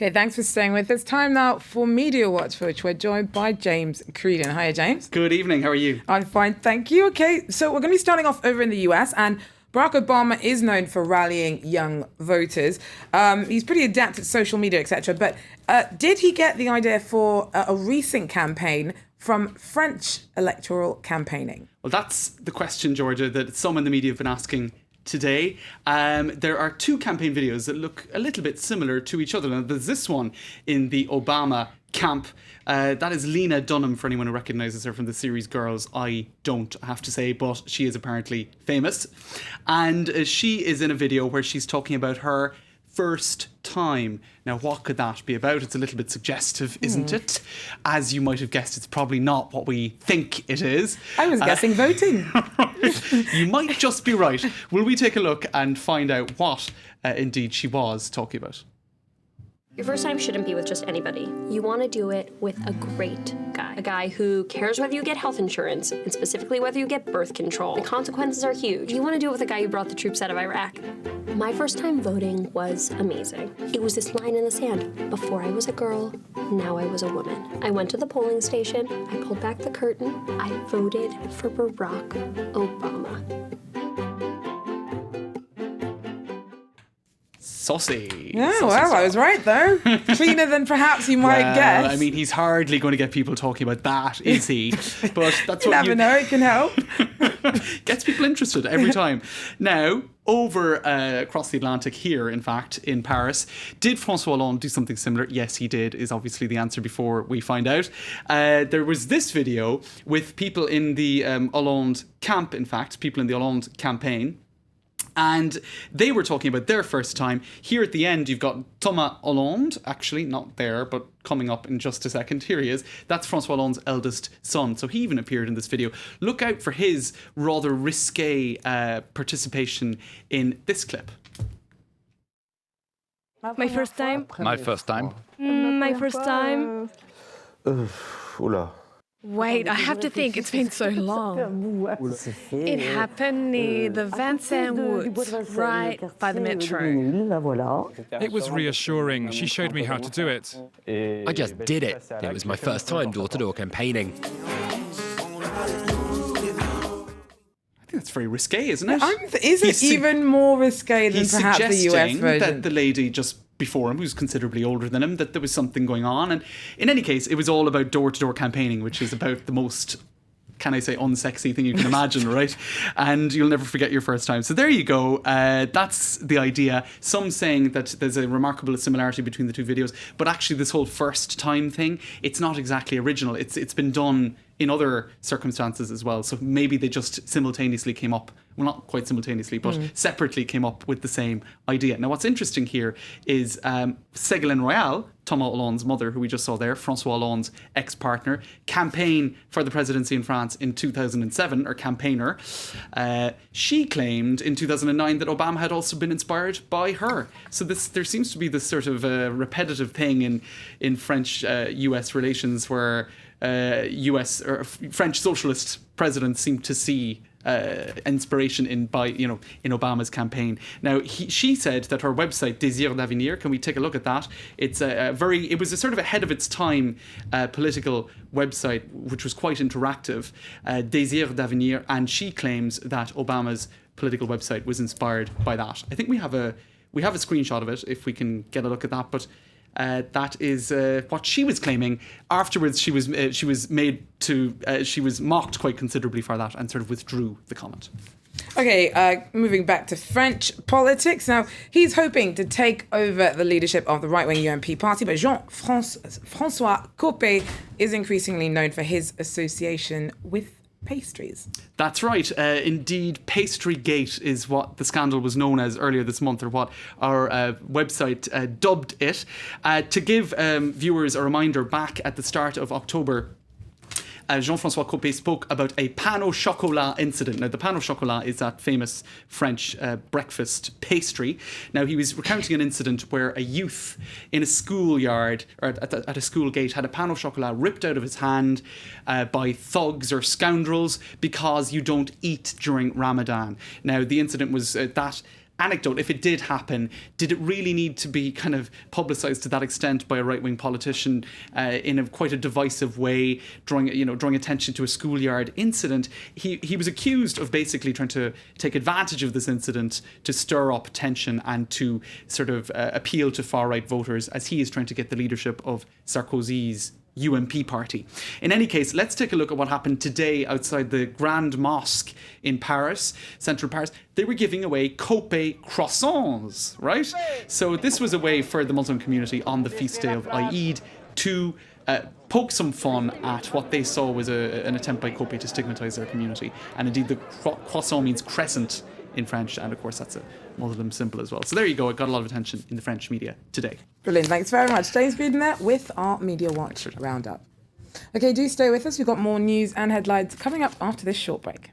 Okay, thanks for staying with us. Time now for Media Watch, for which we're joined by James Creedon. Hiya, James. Good evening. How are you? I'm fine, thank you. Okay, so we're going to be starting off over in the US, and Barack Obama is known for rallying young voters. He's pretty adept at social media, etc. But did he get the idea for a recent campaign from French electoral campaigning? Well, that's the question, Georgia, that some in the media have been asking today. There are two campaign videos that look a little bit similar to each other. Now, there's this one in the Obama camp. That is Lena Dunham, for anyone who recognises her from the series Girls. I don't have to say, but she is apparently famous. And she is in a video where she's talking about her first time. Now, what could that be about? It's a little bit suggestive, isn't it? As you might have guessed, it's probably not what we think it is. I was guessing voting. You might just be right. Will we take a look and find out what indeed she was talking about? Your first time shouldn't be with just anybody. You want to do it with a great guy. A guy who cares whether you get health insurance, and specifically whether you get birth control. The consequences are huge. You want to do it with a guy who brought the troops out of Iraq. My first time voting was amazing. It was this line in the sand. Before I was a girl, now I was a woman. I went to the polling station, I pulled back the curtain, I voted for Barack Obama. Saucy. Yeah, Saucy well, stuff. I was right, though. Cleaner than perhaps you might guess. I mean, he's hardly going to get people talking about that, is he? But that's You what never know, it can help. Gets people interested every time. Now, over across the Atlantic here, in fact, in Paris, did François Hollande do something similar? Yes, he did, is obviously the answer before we find out. There was this video with people in the Hollande camp, in fact, people in the Hollande campaign. And they were talking about their first time. Here at the end, you've got Thomas Hollande, actually, not there, but coming up in just a second. Here he is. That's François Hollande's eldest son. So he even appeared in this video. Look out for his rather risque participation in this clip. My first time? My first time. My first time? Oula. Wait, I have to think. It's been so long. It happened near the Vincennes Woods, right by the metro. It was reassuring. She showed me how to do it. I just did it. It was my first time door-to-door campaigning. I think that's very risque, isn't it? Is it He's even more risque than He's perhaps the US suggesting version? that the lady just before him, who's considerably older than him, that there was something going on. And in any case, it was all about door-to-door campaigning, which is about the most, can I say, unsexy thing you can imagine, right? And you'll never forget your first time. So there you go. That's the idea. Some saying that there's a remarkable similarity between the two videos, but actually this whole first time thing, it's not exactly original. It's been done in other circumstances as well. So maybe they just simultaneously came up, well, not quite simultaneously, but separately came up with the same idea. Now, what's interesting here is Ségolène Royal, Thomas Hollande's mother, who we just saw there, François Hollande's ex-partner, campaigned for the presidency in France in 2007, or campaigner. She claimed in 2009 that Obama had also been inspired by her. So there seems to be this sort of repetitive thing in French-US relations where US or French socialist presidents seem to see inspiration in Obama's campaign. Now, she said that her website Désir d'Avenir, can we take a look at that? It was a sort of ahead of its time political website, which was quite interactive, Désir d'Avenir, and she claims that Obama's political website was inspired by that. I think we have a screenshot of it if we can get a look at that, but that is what she was claiming. Afterwards, she was mocked quite considerably for that and sort of withdrew the comment. Okay, moving back to French politics. Now, he's hoping to take over the leadership of the right-wing UMP party, but Jean-François Copé is increasingly known for his association with pastries. That's right. Indeed, Pastrygate is what the scandal was known as earlier this month, or what our website dubbed it. To give viewers a reminder, back at the start of October, Jean-François Copé spoke about a pain au chocolat incident. Now, the pain au chocolat is that famous French breakfast pastry. Now, he was recounting an incident where a youth in a schoolyard, or at a school gate, had a pain au chocolat ripped out of his hand by thugs or scoundrels because you don't eat during Ramadan. Now, the incident was that anecdote, if it did happen, did it really need to be kind of publicised to that extent by a right-wing politician in quite a divisive way, drawing attention to a schoolyard incident? He was accused of basically trying to take advantage of this incident to stir up tension and to sort of appeal to far-right voters as he is trying to get the leadership of Sarkozy's UMP party. In any case, let's take a look at what happened today outside the Grand Mosque in Paris, central Paris. They were giving away Kope croissants, right? So this was a way for the Muslim community on the feast day of Eid to poke some fun at what they saw was an attempt by Kope to stigmatise their community. And indeed, the croissant means crescent in French, and of course that's a Muslim symbol as well. So there you go, it got a lot of attention in the French media today. Brilliant, thanks very much. James Bearden there with our Media Watch Roundup. Okay, do stay with us. We've got more news and headlines coming up after this short break.